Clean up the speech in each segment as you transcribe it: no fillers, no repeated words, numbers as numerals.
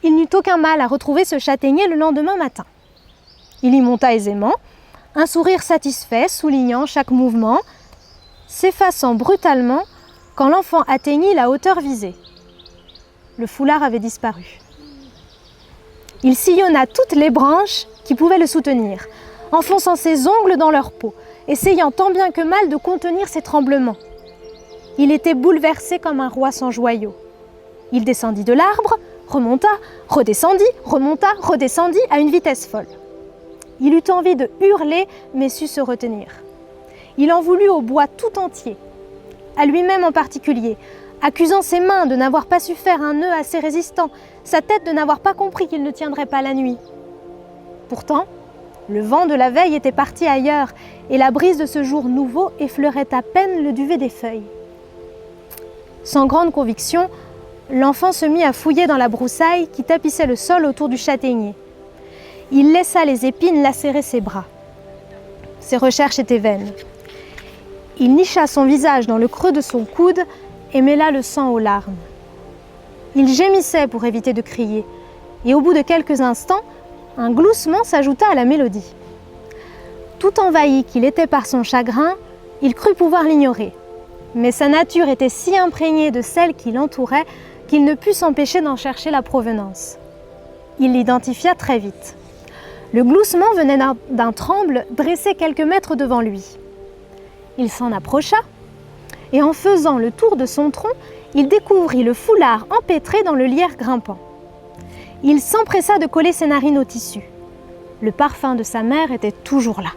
il n'eut aucun mal à retrouver ce châtaignier le lendemain matin. Il y monta aisément, un sourire satisfait soulignant chaque mouvement, s'effaçant brutalement quand l'enfant atteignit la hauteur visée. Le foulard avait disparu. Il sillonna toutes les branches qui pouvaient le soutenir, enfonçant ses ongles dans leur peau, essayant tant bien que mal de contenir ses tremblements. Il était bouleversé comme un roi sans joyaux. Il descendit de l'arbre, remonta, redescendit, remonta, redescendit à une vitesse folle. Il eut envie de hurler, mais sut se retenir. Il en voulut au bois tout entier, à lui-même en particulier, accusant ses mains de n'avoir pas su faire un nœud assez résistant, sa tête de n'avoir pas compris qu'il ne tiendrait pas la nuit. Pourtant, le vent de la veille était parti ailleurs, et la brise de ce jour nouveau effleurait à peine le duvet des feuilles. Sans grande conviction, l'enfant se mit à fouiller dans la broussaille qui tapissait le sol autour du châtaignier. Il laissa les épines lacérer ses bras. Ses recherches étaient vaines. Il nicha son visage dans le creux de son coude et mêla le sang aux larmes. Il gémissait pour éviter de crier, et au bout de quelques instants, un gloussement s'ajouta à la mélodie. Tout envahi qu'il était par son chagrin, il crut pouvoir l'ignorer. Mais sa nature était si imprégnée de celle qui l'entourait qu'il ne put s'empêcher d'en chercher la provenance. Il l'identifia très vite. Le gloussement venait d'un tremble dressé quelques mètres devant lui. Il s'en approcha, et en faisant le tour de son tronc, il découvrit le foulard empêtré dans le lierre grimpant. Il s'empressa de coller ses narines au tissu. Le parfum de sa mère était toujours là.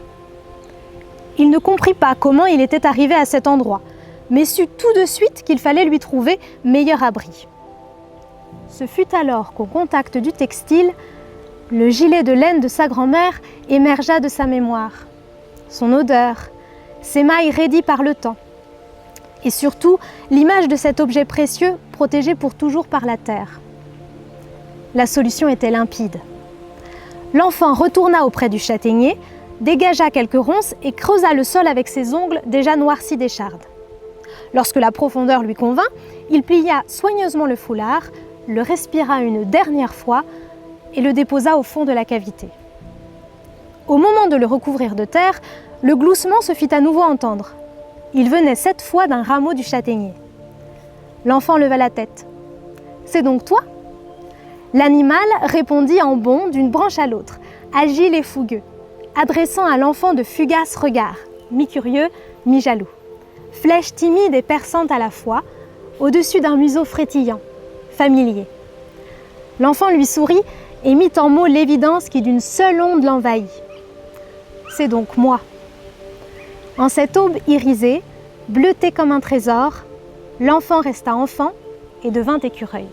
Il ne comprit pas comment il était arrivé à cet endroit, mais sut tout de suite qu'il fallait lui trouver meilleur abri. Ce fut alors qu'au contact du textile, le gilet de laine de sa grand-mère émergea de sa mémoire. Son odeur, ses mailles raidies par le temps, et surtout l'image de cet objet précieux protégé pour toujours par la terre. La solution était limpide. L'enfant retourna auprès du châtaignier, dégagea quelques ronces et creusa le sol avec ses ongles déjà noircis d'écharde. Lorsque la profondeur lui convint, il plia soigneusement le foulard, le respira une dernière fois et le déposa au fond de la cavité. Au moment de le recouvrir de terre, le gloussement se fit à nouveau entendre. Il venait cette fois d'un rameau du châtaignier. L'enfant leva la tête. « C'est donc toi ?» L'animal répondit en bond d'une branche à l'autre, agile et fougueux, adressant à l'enfant de fugaces regards, mi-curieux, mi-jaloux. Flèche timide et perçante à la fois, au-dessus d'un museau frétillant, familier. L'enfant lui sourit et mit en mots l'évidence qui d'une seule onde l'envahit. C'est donc moi. En cette aube irisée, bleutée comme un trésor, l'enfant resta enfant et devint écureuil.